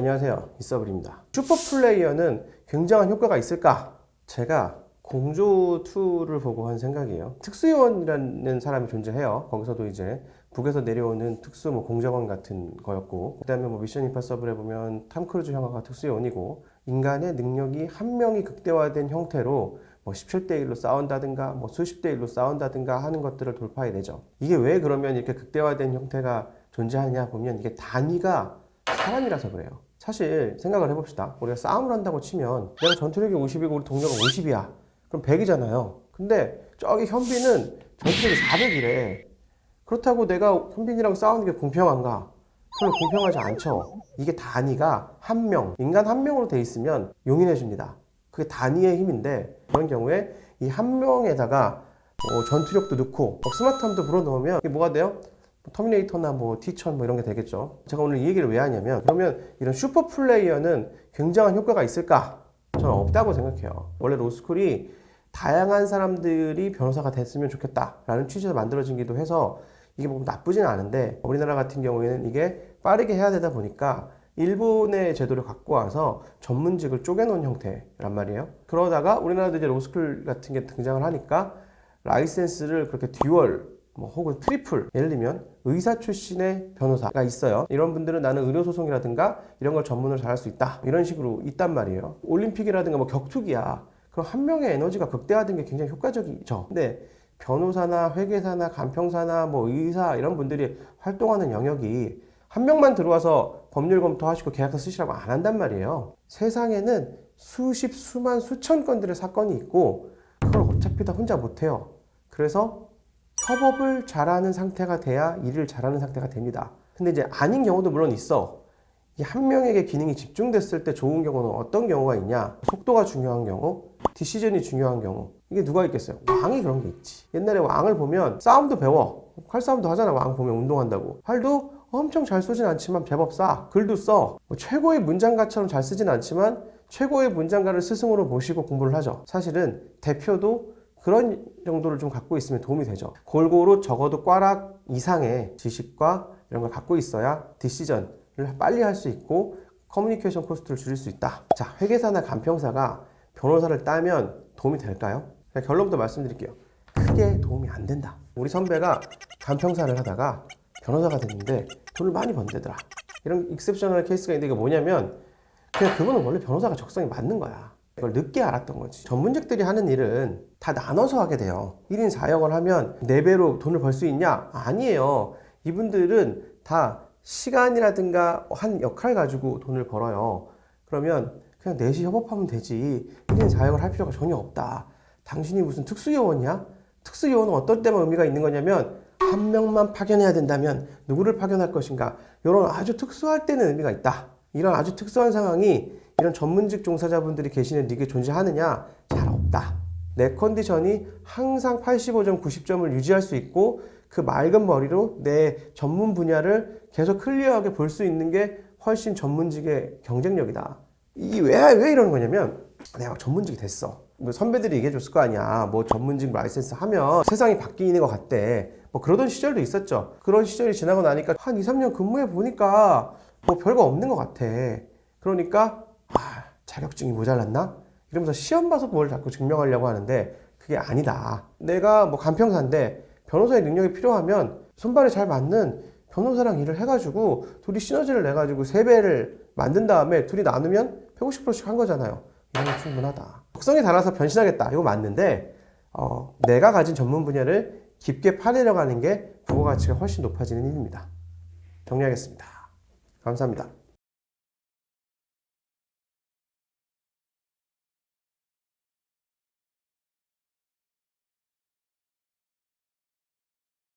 안녕하세요, 이서블입니다. 슈퍼플레이어는 굉장한 효과가 있을까? 제가 공조2를 보고 한 생각이에요. 특수요원이라는 사람이 존재해요. 거기서도 이제 북에서 내려오는 특수 공작원 같은 거였고, 그 다음에 미션 임파서블에 보면 탐 크루즈 형아가 특수요원이고, 인간의 능력이 한 명이 극대화된 형태로 17대 1로 싸운다든가 수십 대 1로 싸운다든가 하는 것들을 돌파해내죠. 이게 왜 그러면 이렇게 극대화된 형태가 존재하냐 보면, 이게 단위가 사람이라서 그래요. 사실 생각을 해봅시다. 우리가 싸움을 한다고 치면 내가 전투력이 50이고 우리 동료가 50이야. 그럼 100이잖아요. 근데 저기 현빈은 전투력이 400이래. 그렇다고 내가 현빈이랑 싸우는 게 공평한가? 별로 공평하지 않죠. 이게 단위가 한 명, 인간 한 명으로 돼 있으면 용인해줍니다. 그게 단위의 힘인데, 그런 경우에 이 한 명에다가 전투력도 넣고 스마트함도 불어넣으면 이게 뭐가 돼요? 터미네이터나 T-1000 이런 게 되겠죠. 제가 오늘 이 얘기를 왜 하냐면, 그러면 이런 슈퍼 플레이어는 굉장한 효과가 있을까? 저는 없다고 생각해요. 원래 로스쿨이 다양한 사람들이 변호사가 됐으면 좋겠다라는 취지에서 만들어지기도 해서 이게 나쁘진 않은데, 우리나라 같은 경우에는 이게 빠르게 해야 되다 보니까 일본의 제도를 갖고 와서 전문직을 쪼개놓은 형태란 말이에요. 그러다가 우리나라도 이제 로스쿨 같은 게 등장을 하니까 라이센스를 그렇게 듀얼 혹은 트리플, 예를 들면 의사 출신의 변호사가 있어요. 이런 분들은 나는 의료소송이라든가 이런 걸 전문을 잘할 수 있다, 이런 식으로 있단 말이에요. 올림픽이라든가 격투기야. 그럼 한 명의 에너지가 극대화된 게 굉장히 효과적이죠. 근데 변호사나 회계사나 간평사나 의사 이런 분들이 활동하는 영역이 한 명만 들어와서 법률 검토하시고 계약서 쓰시라고 안 한단 말이에요. 세상에는 수십, 수만, 수천 건들의 사건이 있고, 그걸 어차피 다 혼자 못해요. 그래서 협업을 잘하는 상태가 돼야 일을 잘하는 상태가 됩니다. 근데 이제 아닌 경우도 물론 있어. 이 한 명에게 기능이 집중됐을 때 좋은 경우는 어떤 경우가 있냐? 속도가 중요한 경우, 디시전이 중요한 경우. 이게 누가 있겠어요? 왕이 그런 게 있지. 옛날에 왕을 보면 싸움도 배워. 칼싸움도 하잖아. 왕 보면 운동한다고. 활도 엄청 잘 쏘진 않지만 제법 쏴. 글도 써. 최고의 문장가처럼 잘 쓰진 않지만 최고의 문장가를 스승으로 모시고 공부를 하죠. 사실은 대표도 그런 정도를 좀 갖고 있으면 도움이 되죠. 골고루 적어도 꽈락 이상의 지식과 이런 걸 갖고 있어야 디시전을 빨리 할 수 있고 커뮤니케이션 코스트를 줄일 수 있다. 자, 회계사나 간평사가 변호사를 따면 도움이 될까요? 결론부터 말씀드릴게요. 크게 도움이 안 된다. 우리 선배가 간평사를 하다가 변호사가 됐는데 돈을 많이 번대더라. 이런 익셉셔널 케이스가 있는데, 이게 뭐냐면 그냥 그거는 원래 변호사가 적성이 맞는 거야. 이걸 늦게 알았던 거지. 전문직들이 하는 일은 다 나눠서 하게 돼요. 1인 4역을 하면 4배로 돈을 벌 수 있냐? 아니에요. 이분들은 다 시간이라든가 한 역할 가지고 돈을 벌어요. 그러면 그냥 넷이 협업하면 되지 1인 4역을 할 필요가 전혀 없다. 당신이 무슨 특수요원이야? 특수요원은 어떤 때만 의미가 있는 거냐면, 한 명만 파견해야 된다면 누구를 파견할 것인가, 이런 아주 특수할 때는 의미가 있다. 이런 아주 특수한 상황이 이런 전문직 종사자분들이 계시는 리그에 존재하느냐? 잘 없다. 내 컨디션이 항상 85점, 90점을 유지할 수 있고, 그 맑은 머리로 내 전문 분야를 계속 클리어하게 볼 수 있는 게 훨씬 전문직의 경쟁력이다. 이게 왜 이러는 거냐면, 내가 전문직이 됐어. 선배들이 얘기해 줬을 거 아니야. 전문직 라이센스 하면 세상이 바뀌는 것 같대. 그러던 시절도 있었죠. 그런 시절이 지나고 나니까 한 2, 3년 근무해 보니까 별거 없는 것 같아. 그러니까 자격증이 모자랐나? 이러면서 시험 봐서 뭘 자꾸 증명하려고 하는데, 그게 아니다. 내가 간평사인데 변호사의 능력이 필요하면 손발이 잘 맞는 변호사랑 일을 해가지고 둘이 시너지를 내가지고 3배를 만든 다음에 둘이 나누면 150%씩 한 거잖아요. 이러면 충분하다. 적성이 달라서 변신하겠다, 이거 맞는데 내가 가진 전문 분야를 깊게 파내려가는 게 부가가치가 훨씬 높아지는 일입니다. 정리하겠습니다. 감사합니다.